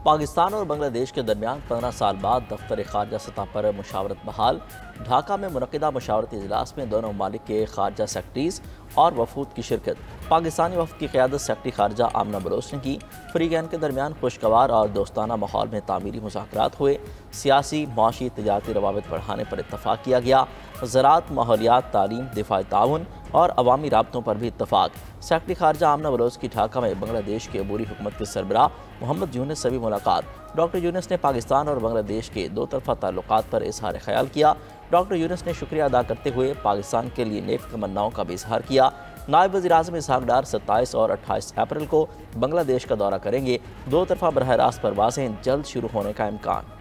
पाकिस्तान और बांग्लादेश के दरमियान 15 साल बाद दफ्तर खारजा सतह पर मुशावरत बहाल। ढाका में मुनक़िदा मुशावरती इजलास में दोनों ममालिक के खारजा सेक्रेटरीज और वफूद की शिरकत। पाकिस्तानी वफ़द की क़यादत सेक्रेटरी खारजा आमना बलोच ने की। फ़रीक़ैन के दरमियान खुशगवार और दोस्ताना माहौल में तामीरी मुज़ाकरात हुए। सियासी, मुआशी, तिजारती रवाबित बढ़ाने पर इत्तफ़ाक़ किया गया। ज़राअत, माहौलियात, तालीम, दिफ़ाई ताउन और अवामी राबतों पर भी इत्तफ़ाक़। सेक्रेटरी खारजा आमना बलोच की ढाका में बांग्लादेश के अबूरी हुकूमत के सरबराह मोहम्मद यूनुस से भी मुलाकात। डॉक्टर यूनुस ने पाकिस्तान और बांग्लादेश के दो तरफ़ा ताल्लुकात पर इज़हार ख्याल किया। डॉक्टर यूनुस ने शुक्रिया अदा करते हुए पाकिस्तान के लिए नेक तमन्नाओं का भी इज़हार किया। नायब वज़ीर-ए-आज़म इसहाक़ डार 27 और 28 अप्रैल को बांग्लादेश का दौरा करेंगे। दो तरफ़ा बरह रास्त परवाज़ें जल्द शुरू होने का इम्कान।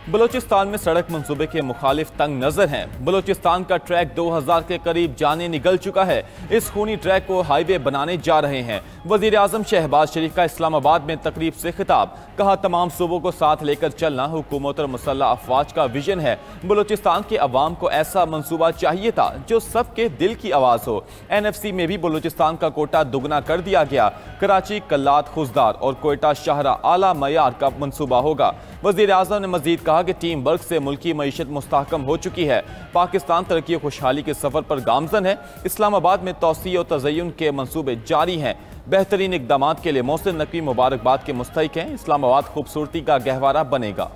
बलूचिस्तान में सड़क मंसूबे के मुखालिफ तंग नजर हैं। बलूचिस्तान का ट्रैक 2000 के करीब जाने निकल चुका है। इस खूनी ट्रैक को हाईवे बनाने जा रहे हैं। वजीर आजम शहबाज शरीफ का इस्लामाबाद में तकरीब से खिताब। कहा, तमाम सूबों को साथ लेकर चलना हुकूमत और मुसल्लह अफवाज का विजन है। बलूचिस्तान के अवाम को ऐसा मंसूबा चाहिए था जो सबके दिल की आवाज़ हो। NFC में भी बलूचिस्तान का कोटा दुगना कर दिया गया। कराची, कल्लात, खुजदार और कोयटा शाहरा आला मयार का मंसूबा होगा। वजीर आजम ने मजीद कहा कि टीम वर्क से मुल्की मईशत मुस्तहकम हो चुकी है। पाकिस्तान तरक्की और खुशहाली के सफर पर गामजन है। इस्लामाबाद में तौसी और तज़य्युन के मंसूबे जारी हैं। बेहतरीन इक़दाम के लिए मोहसिन नकवी मुबारकबाद के मुस्तहिक हैं। इस्लामाबाद खूबसूरती का गहवारा बनेगा।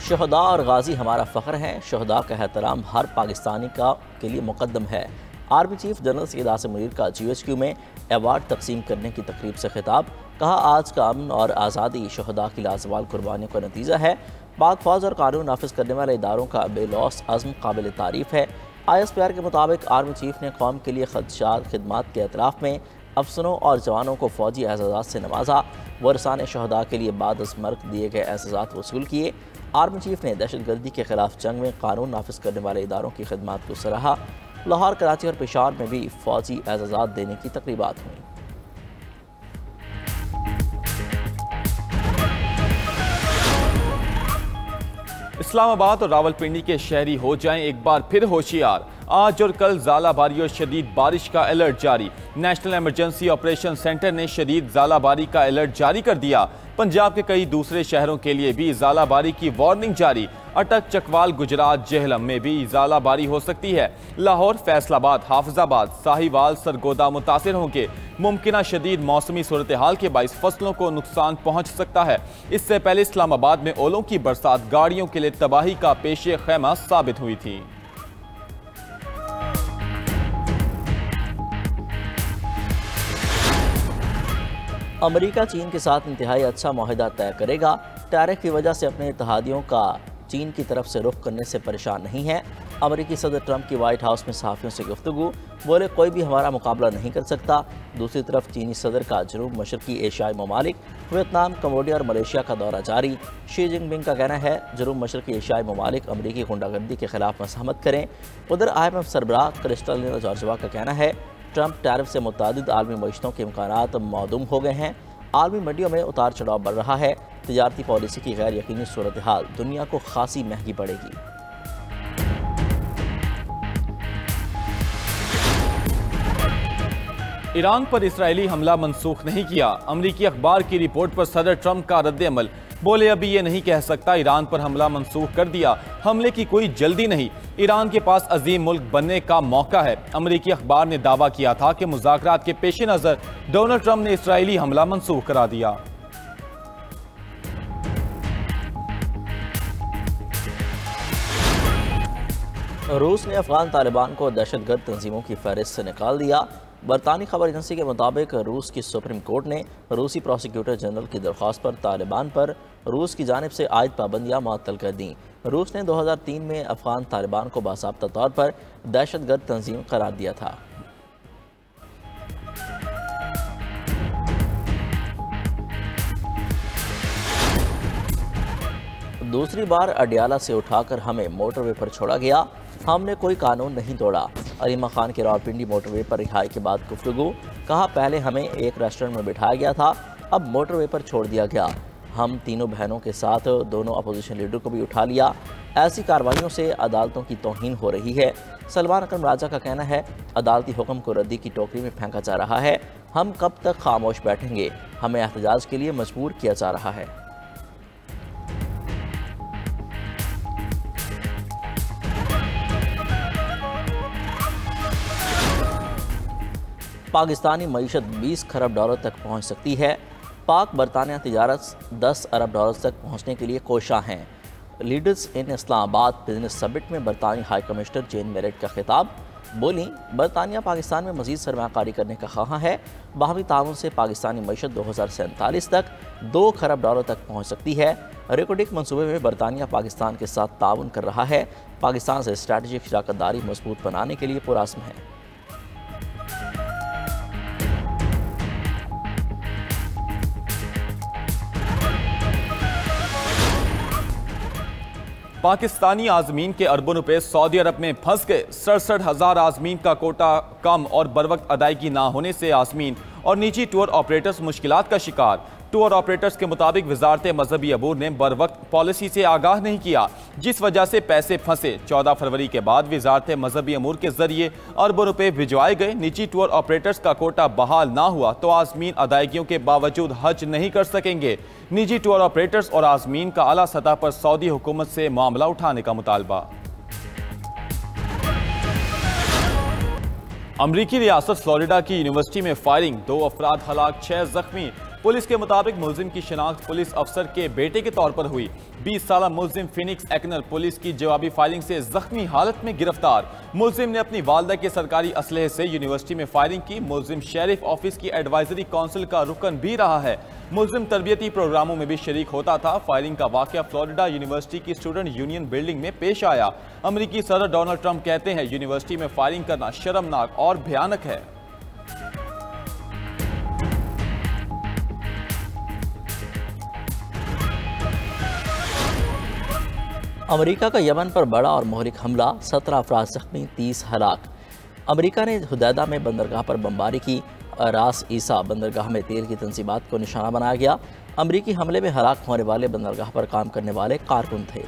शहदा और गाजी हमारा फ़ख्र हैं। शहदा का एहतराम हर पाकिस्तानी के लिए मुकद्दम है। Army chief general Syed Asim Munir का GHQ में अवार्ड तकसीम करने की तकरीब से खिताब। कहा, आज का अमन और आज़ादी शहदा की लाजवाल कुर्बानियों का नतीजा है। पाक फौज और कानून नाफिज करने वाले इदारों का बेलौस अज़्म काबिल तारीफ़ है। ISPR के मुताबिक आर्मी चीफ ने कौम के लिए खदशात खिदमात के एतराफ़ में अफसरों और जवानों को फ़ौजी एजाज़ात से नवाजा। वरसाने शहदा के लिए बाद अज़ मर्ग दिए गए एजाज़ात वसूल किए। आर्मी चीफ ने दहशतगर्दी के खिलाफ जंग में कानून नाफिज करने वाले इदारों की खिदमात को सराहा। लाहौर, कराची और पेशावर में भी फ़ौजी एजाज़ात देने की तकरीबात हुई। इस्लामाबाद और रावलपिंडी के शहरी हो जाएं एक बार फिर होशियार। आज और कल ज़ालाबारी और शदीद बारिश का अलर्ट जारी। नेशनल इमरजेंसी ऑपरेशन सेंटर ने शदीद ज़ालाबारी का अलर्ट जारी कर दिया। पंजाब के कई दूसरे शहरों के लिए भी ज़ालाबारी की वार्निंग जारी। अटक, चकवाल, गुजरात, जेहलम में भी ज़ालाबारी हो सकती है। लाहौर, फैसलाबाद, हाफिजाबाद, साहिवाल, सरगोदा मुतासिर होंगे। मुमकिन शदीद मौसमी सूरत हाल के बाइस फसलों को नुकसान पहुँच सकता है। इससे पहले इस्लामाबाद में ओलों की बरसात गाड़ियों के लिए तबाही का पेशे खैमा साबित हुई थी। अमेरिका चीन के साथ इंतहाई अच्छा मुआहदा तय करेगा। टैरिफ की वजह से अपने इत्तेहादियों का चीन की तरफ से रुख करने से परेशान नहीं है। अमेरिकी सदर ट्रंप की व्हाइट हाउस में सहाफ़ियों से गुफ्तगू। बोले, कोई भी हमारा मुकाबला नहीं कर सकता। दूसरी तरफ चीनी सदर का जनूब मशरकी एशियाई ममालिक वियतनाम, कम्बोडिया और मलेशिया का दौरा जारी। शी जिनपिंग का कहना है, जनूब मशरकी एशियाई ममालिक अमरीकी गुंडागर्दी के खिलाफ मज़ाहमत करें। उधर IMF सरबराह क्रिस्टलिना जॉर्जिवा का कहना है, ट्रंप टैरिफ से मुतादिद आलमी मईशतों के इम्कानात मौदूम हो गए हैं। आलमी मंडियों में उतार चढ़ाव बढ़ रहा है। तिजारती पॉलिसी की गैर यकीनी सूरत हाल दुनिया को खासी महंगी पड़ेगी। ईरान पर इस्राएली हमला मनसूख नहीं किया। अमरीकी अखबार की रिपोर्ट पर सदर ट्रंप का रद्द अमल। बोले, अभी ये नहीं कह सकता ईरान पर हमला मनसूख कर दिया। हमले की कोई जल्दी नहीं। ईरान के पास अजीम मुल्क बनने का मौका है। अमरीकी अखबार ने दावा किया था कि मुज़ाकरात के पेश नज़र डोनाल्ड ट्रंप ने इस्राएली हमला मनसूख करा दिया। रूस ने अफगान तालिबान को दहशतगर्द तंजीमों की फहरिस्त से निकाल दिया। बरतानी खबर एजेंसी के मुताबिक रूस की सुप्रीम कोर्ट ने रूसी प्रोसिक्यूटर जनरल की दरख्वास्त पर तालिबान पर रूस की जानिब से आयद पाबंदियाँ मुअत्तल कर दी। रूस ने 2003 में अफगान तालिबान को बासाब्ता तौर पर दहशतगर्द तंजीम करार दिया था। दूसरी बार अडियाला से उठाकर हमें मोटरवे पर छोड़ा गया। हमने कोई कानून नहीं तोड़ा। अलीमा खान के रावलपिंडी मोटरवे पर रिहाई के बाद गुफ्तगू। कहा, पहले हमें एक रेस्टोरेंट में बिठाया गया था, अब मोटरवे पर छोड़ दिया गया। हम तीनों बहनों के साथ दोनों अपोजिशन लीडर को भी उठा लिया। ऐसी कार्रवाइयों से अदालतों की तौहीन हो रही है। सलमान अकरम राजा का कहना है, अदालती हुक्म को रद्दी की टोकरी में फेंका जा रहा है। हम कब तक खामोश बैठेंगे? हमें एहतजाज के लिए मजबूर किया जा रहा है। पाकिस्तानी मईशत 20 खरब डॉलर तक पहुंच सकती है। पाक बरतानिया तिजारत 10 अरब डॉलर तक पहुंचने के लिए कोशां हैं। Leaders in Islamabad business summit में बरतानी हाई कमिश्नर जेन मेरेट का खिताब। बोली, बरतानिया पाकिस्तान में मजीद सरमायाकारी करने का ख्वाहां है। बाहमी ताउन से पाकिस्तानी मईशत 2047 तक 2 खरब डॉलर तक पहुँच सकती है। रेकोडिक मनसूबे में बरतानिया पाकिस्तान के साथ ताउन कर रहा है। पाकिस्तान से स्ट्रैटेजिक शराकतदारी मजबूत बनाने के लिए पुरअज़्म है। पाकिस्तानी आज़मीन के अरबों रुपए सऊदी अरब में फंस गए। 67,000 आज़मीन का कोटा कम और बरवक्त अदायगी ना होने से आज़मीन और निजी टूर ऑपरेटर्स मुश्किलात का शिकार। टूर ऑपरेटर्स के मुताबिक वजारत मजहबी अबूर ने बरवक्त पॉलिसी से आगाह नहीं किया, जिस वजह से पैसे फंसे। 14 फरवरी के बाद वजारत मजहबी अमूर के जरिए अरबों रुपए भिजवाए गए। निजी टूर ऑपरेटर्स का कोटा बहाल ना हुआ तो आज़मीन अदायगियों के बावजूद हज नहीं कर सकेंगे। निजी टूर ऑपरेटर्स और आज़मीन का आला सतह पर सऊदी हुकूमत से मामला उठाने का मुतालबा। अमरीकी रियासत फ्लोरिडा की यूनिवर्सिटी में फायरिंग, 2 अफराद हलाक, 6 जख्मी। पुलिस के मुताबिक मुलजिम की शिनाख्त पुलिस अफसर के बेटे के तौर पर हुई। 20 साला मुलजिम फिनिक्स एक्नर पुलिस की जवाबी फायरिंग से जख्मी हालत में गिरफ्तार। मुलजिम ने अपनी वालदा के सरकारी असलहे से यूनिवर्सिटी में फायरिंग की। मुलजिम शेरिफ ऑफिस की एडवाइजरी काउंसिल का रुकन भी रहा है। मुलजिम तरबियती प्रोग्रामों में भी शरीक होता था। फायरिंग का वाकया फ्लोरिडा यूनिवर्सिटी की स्टूडेंट यूनियन बिल्डिंग में पेश आया। अमरीकी सदर डोनाल्ड ट्रंप कहते हैं, यूनिवर्सिटी में फायरिंग करना शर्मनाक और भयानक है। अमेरिका का यमन पर बड़ा और मोहलिक हमला, 17 अफराद जख्मी, 30 हलाक। अमेरिका ने हुदैदा में बंदरगाह पर बमबारी की। रास ईसा बंदरगाह में तेल की तंजीमात को निशाना बनाया गया। अमेरिकी हमले में हलाक होने वाले बंदरगाह पर काम करने वाले कारकुन थे।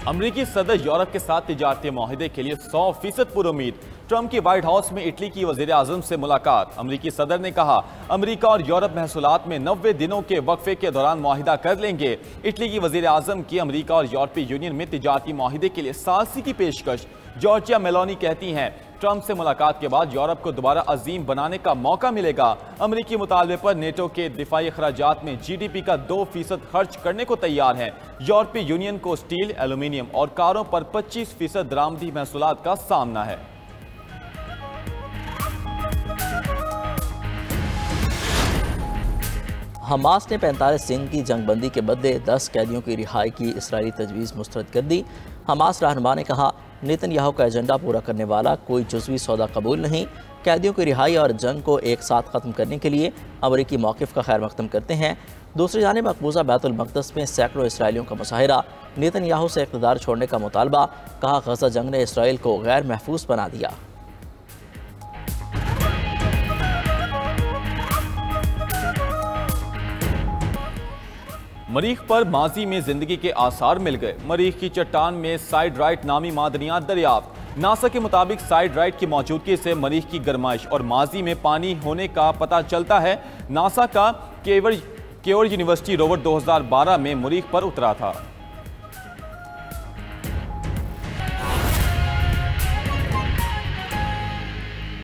अमरीकी सदर यूरोप के साथ तिजारती माहिदे के लिए 100% पुरुमीद। ट्रंप की व्हाइट हाउस में इटली की वजीर आजम से मुलाकात। अमरीकी सदर ने कहा, अमरीका और यूरोप महसूलात में 90 दिनों के वक्फे के दौरान माहिदा कर लेंगे। इटली की वजीर आजम की अमरीका और यूरोपीय यूनियन में तिजारती माहिदे के लिए सालसी की पेशकश। जॉर्जिया मेलोनी कहती हैं, ट्रंप से मुलाकात के बाद यूरोप को दोबारा अजीम बनाने का मौका मिलेगा। अमरीकी मुतालबे पर नेटो के दिफाई अखराजात में GDP का 2% खर्च करने को तैयार है। यूरोपीय यूनियन को स्टील, एल्यूमीनियम और कारों पर 25% दरामदी महसूलात का सामना है। हमास ने 45 दिन की जंगबंदी के बदले 10 कैदियों की रिहाई की इसराइली तजवीज़ मुस्तरद कर दी। हमास रहनुमा ने कहा, नेतन्याहू का एजेंडा पूरा करने वाला कोई जुज़वी सौदा कबूल नहीं। कैदियों की रिहाई और जंग को एक साथ ख़त्म करने के लिए अमरीकी मौक़िफ़ का खैर मक़दम करते हैं। दूसरी जानिब मकबूजा बैतुल मक़दस में सैकड़ों इसराइलियों का मुजाहिरा, नेतन्याहू से इक़्तिदार छोड़ने का मुतालबा। कहा, गज़ा जंग ने इसराइल को गैर महफूज बना दिया। मरीख पर माजी में जिंदगी के आसार मिल गए। मरीख की चट्टान में साइडराइट नामी मादनियात दरियाफ्त। नासा के मुताबिक साइडराइट की मौजूदगी से मरीख की गर्माइश और माजी में पानी होने का पता चलता है। नासा का केवर यूनिवर्सिटी रोवर 2012 में मरीख पर उतरा था।